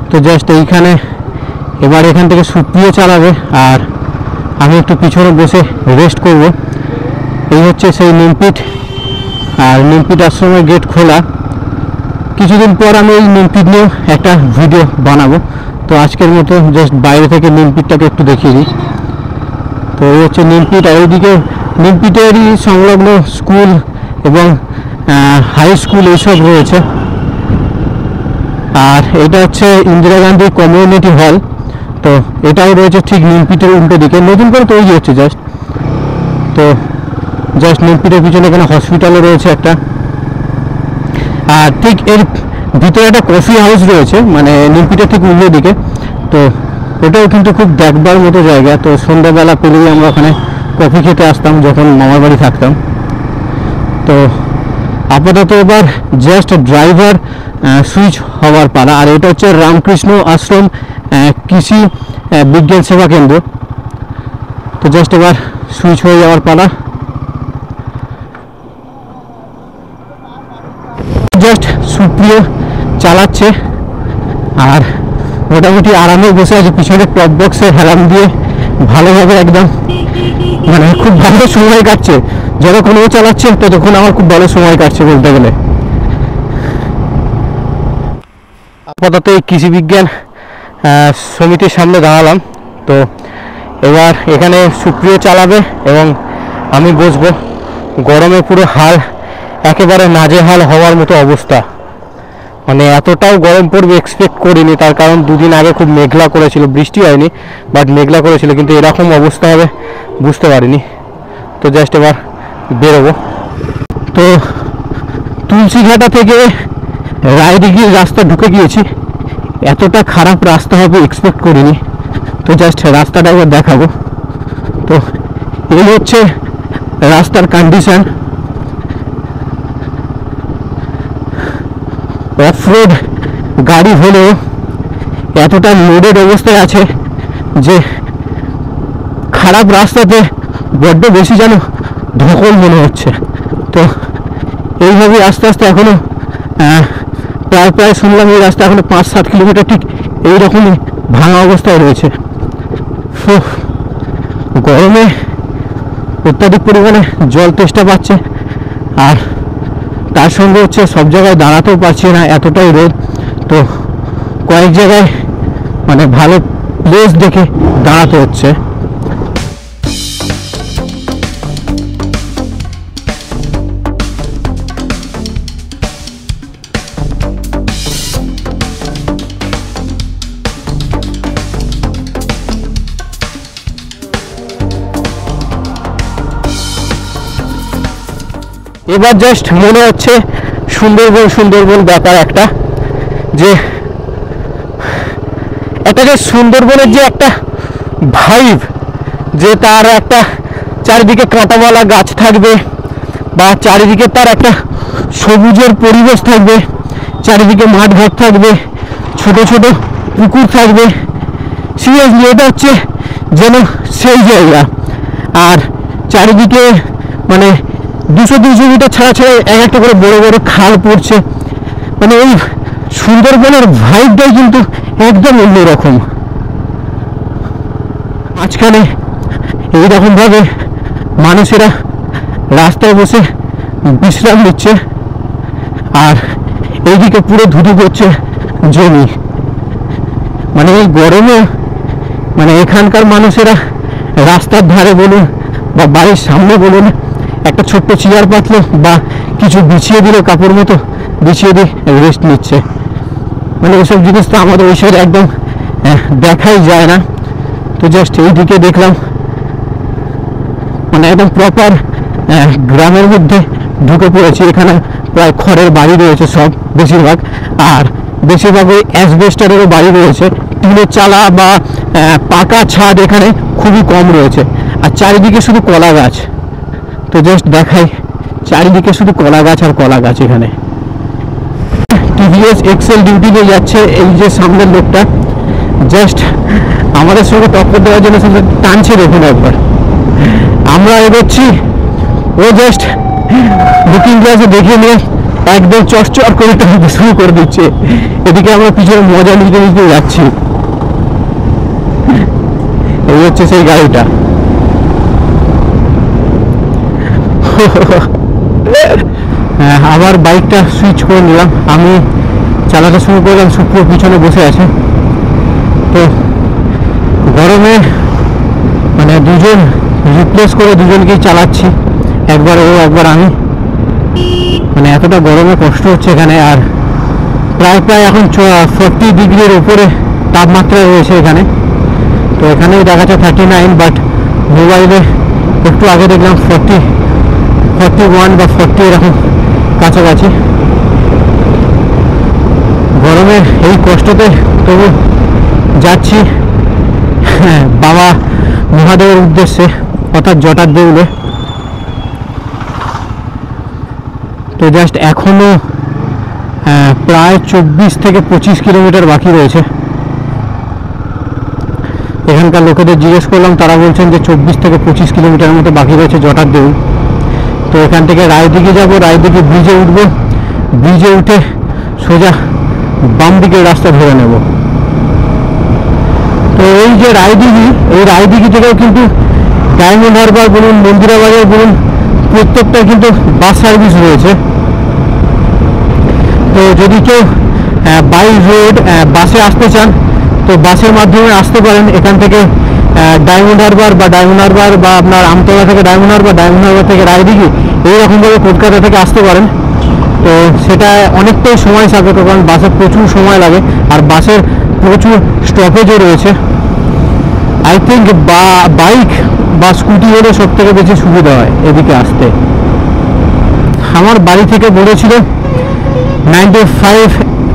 তো জাস্ট এইখানে এবার এখান থেকে সুপ্রিয় চালাবে আর আমি একটু পিছনে বসে রেস্ট করব। এই হচ্ছে সেই নিমপিট, আর নিমপিট আশ্রমের গেট খোলা। কিছুদিন পর আমি এই নিমপিট নিয়েও একটা ভিডিও বানাবো। তো আজকের মতো জাস্ট বাইরে থেকে নিমপিটটাকে একটু দেখিয়ে দিই। তো এই হচ্ছে নিমপিট, আর এইদিকে নিমপিটেরই সংলগ্ন স্কুল এবং হাই স্কুল এইসব রয়েছে। আর এটা হচ্ছে ইন্দিরা গান্ধী কমিউনিটি হল। তো এটাও রয়েছে ঠিক নিমপিটের উল্টো দিকে, নতুন করে তৈরি হচ্ছে জাস্ট। তো জাস্ট নিমপিটের পিছনে এখানে হসপিটালও রয়েছে একটা, আর ঠিক এর ভিতরে একটা কফি হাউস রয়েছে, মানে নিমপিটের ঠিক উল্টো দিকে। তো ওটাও কিন্তু খুব দেখবার মতো জায়গা। তো সন্ধ্যাবেলা পেলেই আমরা ওখানে কফি খেতে আসতাম যখন মামার বাড়ি থাকতাম। তো আপাতত এবার জাস্ট ড্রাইভার সুইচ হওয়ার পালা। আর এটা হচ্ছে রামকৃষ্ণ আশ্রম কৃষি বিজ্ঞান সেবা কেন্দ্র। তো জাস্ট এবার সুইচ হয়ে যাওয়ার পালা। জাস্ট সুপ্রিয় চালাচ্ছে আর মোটামুটি আরামে বসে আছে, পিছনে টপ বক্সে হেলাম দিয়ে ভালোভাবে একদম, মানে খুব ভালো সময় কাটছে। যতক্ষণ ও চালাচ্ছে ততক্ষণ আমার খুব ভালো সময় কাটছে বলতে গেলে। আপাতত এই কৃষি বিজ্ঞান সমিতির সামনে দাঁড়ালাম। তো এবার এখানে সুপ্রিয় চালাবে এবং আমি বসবো। গরমে পুরো হাল একেবারে নাজেহাল হওয়ার মতো অবস্থা, মানে এতটাও গরম পড়বে এক্সপেক্ট করিনি। তার কারণ দুদিন আগে খুব মেঘলা করেছিল, বৃষ্টি হয়নি বাট মেঘলা করেছিল, কিন্তু এরকম অবস্থা হবে বুঝতে পারিনি। তো জাস্ট এবার বেরোবো। তো তুলসীঘাটা থেকে রায়দিঘির রাস্তা ঢুকে গিয়েছি। এতটা খারাপ রাস্তা হবে এক্সপেক্ট করিনি। তো জাস্ট রাস্তাটা একবার দেখাবো। তো এই হচ্ছে রাস্তার কন্ডিশন। অফ রোড গাড়ি হলেও এতটা লোডেড অবস্থায় আছে যে খারাপ রাস্তাতে বড্ড বেশি যেন ধকল মনে হচ্ছে। তো এইভাবে আস্তে আস্তে এখনো প্রায় শুনলাম এই রাস্তা এখনো 5-7 কিলোমিটার ঠিক এইরকমই ভাঙা অবস্থায় রয়েছে। গরমে অত্যাধিক পরিমাণে জল তেষ্টা পাচ্ছে, আর তার সঙ্গে হচ্ছে সব জায়গায় দাঁড়াতেও পারছি না, এতটাই রোদ। তো কয়েক জায়গায় মানে ভালো প্লেস দেখে দাঁড়াতে হচ্ছে। এবার জাস্ট মনে হচ্ছে সুন্দরবন ব্যাপার একটা, যে একটা যে সুন্দরবনের যে একটা ভাইব, যে তার একটা চারিদিকে কাঁটাওয়ালা গাছ থাকবে বা চারিদিকে তার একটা সবুজের পরিবেশ থাকবে, চারিদিকে মাঠঘাট থাকবে, ছোট ছোট পুকুর থাকবে। সিরিয়াসলি এটা হচ্ছে যেন সেই জায়গা। আর চারিদিকে মানে 200 মিটার ছাড়া এক একটা করে বড় বড় খাল পড়ছে। মানে এই সুন্দরবনের ভাইবটাই কিন্তু একদম অন্যরকম। মাঝখানে এইরকম ভাবে মানুষেরা রাস্তায় বসে বিশ্রাম নিচ্ছে, আর এইদিকে পুরো ধুধু করছে জমি। মানে এই গরমে মানে এখানকার মানুষেরা রাস্তার ধারে বলুন বা বাড়ির সামনে বলুন একটা ছোট্ট চেয়ার পাতলো বা কিছু বিছিয়ে দিল, কাপড় মতো বিছিয়ে দিয়ে রেস্ট নিচ্ছে। মানে ওইসব জিনিস তো আমাদের ওই সাইডে একদম দেখাই যায় না। তো জাস্ট এইদিকে দেখলাম মানে একদম প্রপার গ্রামের মধ্যে ঢুকে পড়েছি। এখানে প্রায় খড়ের বাড়ি রয়েছে সব বেশিরভাগ, আর বেশিরভাগ ওই অ্যাসবেস্টারেরও বাড়ি রয়েছে। টিনের চালা বা পাকা ছাদ এখানে খুবই কম রয়েছে, আর চারিদিকে শুধু কলা গাছ। তো জাস্ট দেখাই, চারিদিকে শুধু কলা গাছ আর কলা গাছ। এখানে টিভিএস এক্সেল ডিউটি নিয়ে যাচ্ছে এই যে সামনের লোকটা, জাস্ট আমাদের সঙ্গে টক্কর দেওয়ার জন্য টানছে। দেখুন একবার, আমরা এগোচ্ছি ও জাস্ট বুকিং ক্লাসে দেখে নিয়ে একদম চটচট করে টানতে শুরু করে দিচ্ছে, এদিকে আমরা পিছনে মজা নিতে নিতে যাচ্ছি। এই হচ্ছে সেই গাড়িটা। আবার বাইকটা সুইচ করে নিলাম, আমি চালাতে শুরু করলাম, সুপ্র পিছনে বসে আছে। তো গরমে মানে দুজন রিপ্লেস করে দুজনকেই চালাচ্ছি, একবার ও একবার আমি। মানে এতটা গরমে কষ্ট হচ্ছে এখানে। আর প্রায় প্রায় এখন 40 ডিগ্রির উপরে তাপমাত্রা রয়েছে এখানে। তো এখানেই দেখাচ্ছে 39, বাট মোবাইলে একটু আগে দেখলাম 41 বা 40 এরকম কাছাকাছি। গরমের এই কষ্টতে তবু যাচ্ছি বাবা মহাদেবের উদ্দেশ্যে, অর্থাৎ জটার দেউলে। তো জাস্ট এখনো প্রায় 24 থেকে 25 কিলোমিটার বাকি রয়েছে। এখানকার লোকেদের জিজ্ঞেস করলাম, তারা বলছেন যে 24 থেকে 25 কিলোমিটার মতো বাকি রয়েছে জটার দেউল। তো এখান থেকে রায়দিঘি যাব, রায়দিঘি ব্রিজে উঠবো, ব্রিজে উঠে সোজা বাম দিকের রাস্তা ধরে নেব। তো এই যে রায়দিঘি, এই রায়দিঘি থেকেও কিন্তু ডায়মন্ড হারবার বলুন, মন্দিরা বাজার বলুন, প্রত্যেকটা কিন্তু বাস সার্ভিস রয়েছে। তো যদি কেউ বাই রোড বাসে আসতে চান তো বাসের মাধ্যমে আসতে পারেন। এখান থেকে ডায়মন্ড হারবার বা আপনার আমতলা থেকে ডায়মন্ড হারবার থেকে রায়দিঘি, এইরকমভাবে কলকাতা থেকে আসতে পারেন। তো সেটা অনেকটাই সময় সাপেক্ষ, কারণ বাসে প্রচুর সময় লাগে আর বাসের প্রচুর স্টপেজও রয়েছে। আই থিঙ্ক বাইক বা স্কুটি হলে সব থেকে বেশি সুবিধা হয় এদিকে আসতে। আমার বাড়ি থেকে বলেছিল 95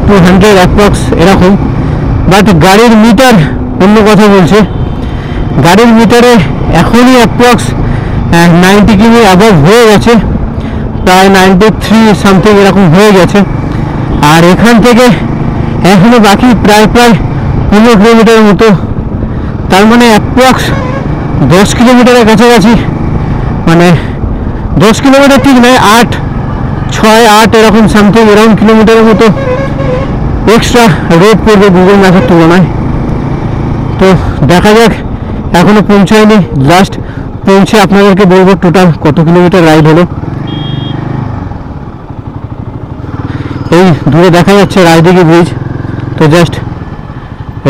to 100 অ্যাপ্রক্স এরকম, বাট গাড়ির মিটার অন্য কথা বলছে। গাড়ির মিটারে এখনই অ্যাপ্রক্স 90 কিমি অ্যাবভ হয়ে গেছে, প্রায় 93 সামথিং এরকম হয়ে গেছে। আর এখান থেকে এখনো বাকি প্রায় 15 কিলোমিটারের মতো, তার মানে অ্যাপ্রক্স 10 কিলোমিটারের কাছাকাছি। মানে 10 কিলোমিটার ঠিক নয়, 6-8 এরকম সামথিং এরকম কিলোমিটারের মতো এক্সট্রা রোড পড়বে গুগল ম্যাপের তুলনায়। তো দেখা যাক, এখনো পৌঁছায়নি, লাস্ট পৌঁছে আপনাদেরকে বলবো টোটাল কত কিলোমিটার রাইড হলো। এই দূরে দেখা যাচ্ছে রায়দিঘি ব্রিজ। তো জাস্ট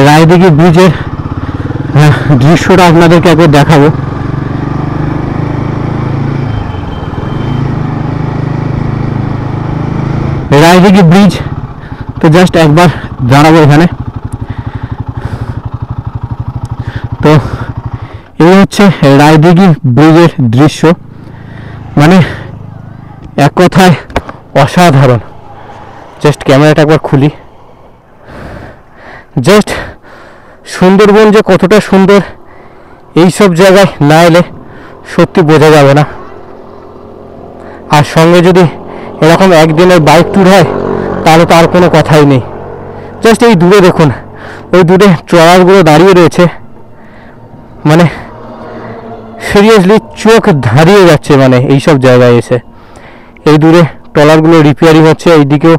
রায়দিঘি ব্রিজের দৃশ্যটা আপনাদেরকে একবার দেখাবো। রায়দিঘি ব্রিজ, তো জাস্ট একবার দাঁড়াবো এখানে। তো এই হচ্ছে রায়দিঘি ব্রিজের দৃশ্য, মানে এক কথায় অসাধারণ। জাস্ট ক্যামেরাটা একবার খুলি, জাস্ট সুন্দরবন যে কতটা সুন্দর এই সব জায়গায় না এলে সত্যি বোঝা যাবে না। আর সঙ্গে যদি এরকম একদিনের বাইক ট্যুর হয় তাহলে তো আর কোনো কথাই নেই। জাস্ট এই দূরে দেখুন, ওই দূরে ট্রলারগুলো দাঁড়িয়ে রয়েছে, মানে সিরিয়াসলি চোখ ধারিয়ে যাচ্ছে। মানে এইসব জায়গায় এসে এই দূরে ট্রলারগুলো রিপেয়ারিং হচ্ছে, এইদিকেও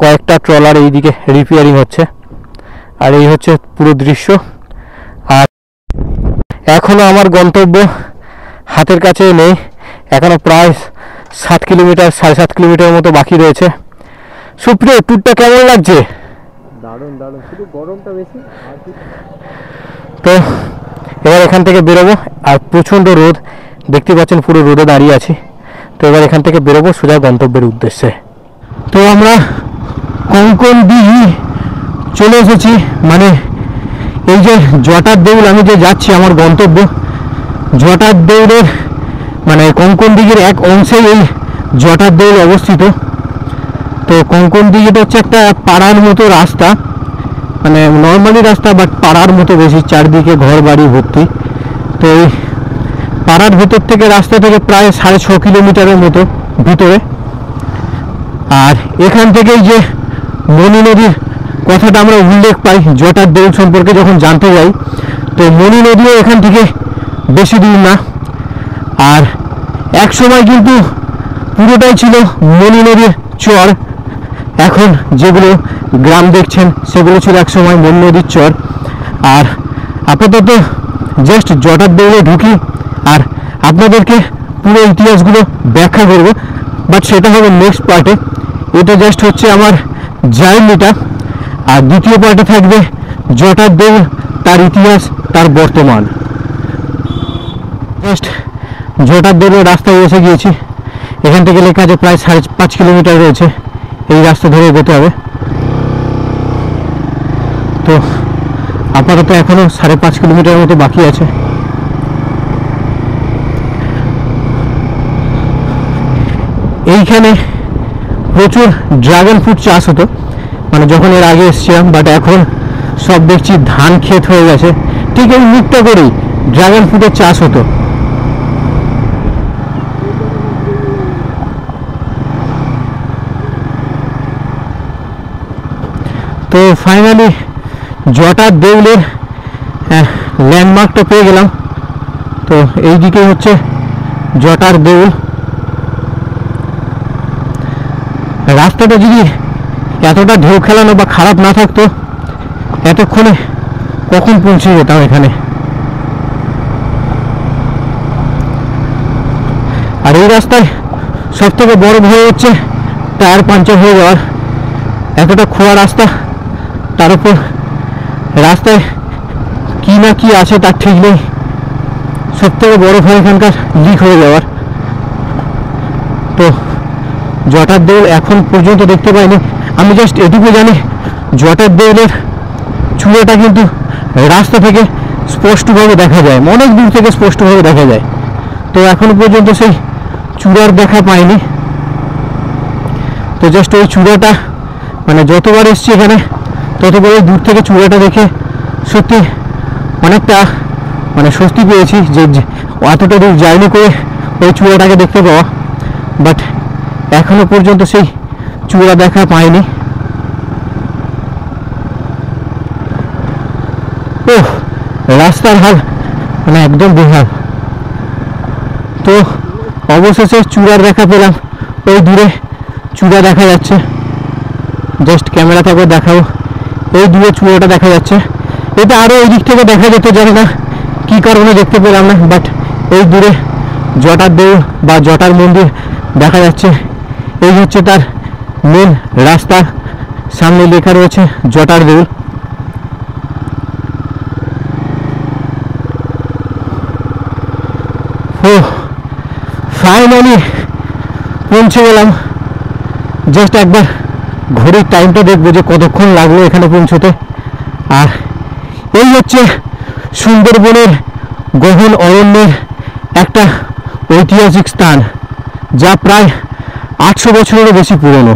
কয়েকটা ট্রলার এইদিকে রিপেয়ারিং হচ্ছে। আর এই হচ্ছে পুরো দৃশ্য। আর এখনও আমার গন্তব্য হাতের কাছে নেই, এখনও প্রায় 7 কিলোমিটার 7.5 কিলোমিটার মতো বাকি রয়েছে। সুপ্রিয়, ট্যুরটা কেমন লাগছে? দারুণ দারুণ, শুধু গরমটা বেশি। তো এবার এখান থেকে বেরোবো, আর প্রচণ্ড রোদ দেখতে পাচ্ছেন, পুরো রোদে দাঁড়িয়ে আছি। তো এবার এখান থেকে বেরোবো সোজা গন্তব্যের উদ্দেশ্যে। তো আমরা কঙ্কনদিঘি চলে এসেছি, মানে এই যে জটার দেউল আমি যে যাচ্ছি আমার গন্তব্য, জটার দেউলের মানে কঙ্কনদিঘির এক অংশেই এই জটার দেউল অবস্থিত। তো কঙ্কনদিঘিটা হচ্ছে একটা পাড়ার মতো রাস্তা, মানে নর্মালি রাস্তা, বাট পাড়ার মতো বেশি, চারদিকে ঘর বাড়ি ভর্তি। তো এই পাড়ার ভেতর থেকে রাস্তা থেকে প্রায় 6.5 কিলোমিটারের মতো ভিতরে। আর এখান থেকেই যে মণি নদীর কথাটা আমরা উল্লেখ পাই জটার দেউল সম্পর্কে যখন জানতে যাই, তো মণি নদীও এখান থেকে বেশি দূর না। আর এক সময় কিন্তু পুরোটাই ছিল মনি নদীর চর। এখন যেগুলো গ্রাম দেখছেন সেগুলো ছিল এক সময় মনি নদীর চর। আর আপাতত জাস্ট জটার দেউলে ঢুকি আর আপনাদেরকে পুরো ইতিহাসগুলো ব্যাখ্যা করব, বাট সেটা হবে নেক্সট পার্টে। এটা জাস্ট হচ্ছে আমার জার্নিটা। আর দ্বিতীয় পার্টে থাকবে জটার দেউল, তার ইতিহাস, তার বর্তমান। জাস্ট জটার দেউলের রাস্তায় এসে গিয়েছি। এখান থেকে লেখা আছে প্রায় 5.5 কিলোমিটার রয়েছে, এই রাস্তা ধরে এগোতে হবে। তো আপাতত এখনো 5.5 কিলোমিটার মতো বাকি আছে। এইখানে প্রচুর ড্রাগন ফ্রুট চাষ হতো, মানে যখন এর আগে এসেছিলাম, বাট এখন সব দেখছি ধান ক্ষেত হয়ে গেছে। ঠিক এই মুখটা করেই ড্রাগন ফ্রুটের চাষ হতো। তো ফাইনালি জটার দেউলের ল্যান্ডমার্কটা পেয়ে গেলাম। তো এই দিকে হচ্ছে জটার দেউল। রাস্তাটা যদি এতটা ঢেউ খেলানো বা খারাপ না থাকতো, এতক্ষণে কখন পৌঁছে যেতাম এখানে। আর এই রাস্তায় সব থেকে বড় ভয় হচ্ছে টায়ার পাঞ্চার হয়ে যাওয়ার। এতটা খোয়া রাস্তা, তার উপর রাস্তায় কি না কি আছে তার ঠিক নেই। সব থেকে বড় ভয় এখানকার লিক হয়ে যাওয়ার। তো জটার দেউল এখন পর্যন্ত দেখতে পাইনি। আমি জাস্ট এটুকু জানি জটার দেউলের চূড়াটা কিন্তু রাস্তা থেকে স্পষ্টভাবে দেখা যায়, অনেক দূর থেকে স্পষ্টভাবে দেখা যায়। তো এখনো পর্যন্ত সেই চূড়ার দেখা পাইনি। তো জাস্ট ওই চূড়াটা, মানে যতবার এসছি এখানে ততবারই দূর থেকে চূড়াটা দেখে সত্যি অনেকটা মানে স্বস্তি পেয়েছি যে এতটা দূর জার্নি করে ওই চূড়াটাকে দেখতে পাওয়া। বাট এখনো পর্যন্ত সেই চূড়া দেখা পাইনি। ও রাস্তার হাল মানে একদম বেহাল। তো অবশেষে চূড়ার দেখা পেলাম। ওই দূরে চূড়া দেখা যাচ্ছে, জাস্ট ক্যামেরা থেকে দেখাবো। এই দূরে চূড়াটা দেখা যাচ্ছে। এটা আরও এই দিক থেকে দেখা যেত, জানি না কী কারণে দেখতে পেলাম না। বাট এই দূরে জটার দেউল বা জটার মন্দির দেখা যাচ্ছে। এই হচ্ছে তার মেন রাস্তা, সামনে লেখা রয়েছে জটার দেউল। ও ফাইনালি পৌঁছে গেলাম। জাস্ট একবার ঘড়ির টাইমটা দেখবো যে কতক্ষণ লাগলো এখানে পৌঁছতে। আর এই হচ্ছে সুন্দরবনের গহন অরণ্যের একটা ঐতিহাসিক স্থান, যা প্রায় 800 বছরেরও বেশি পুরনো।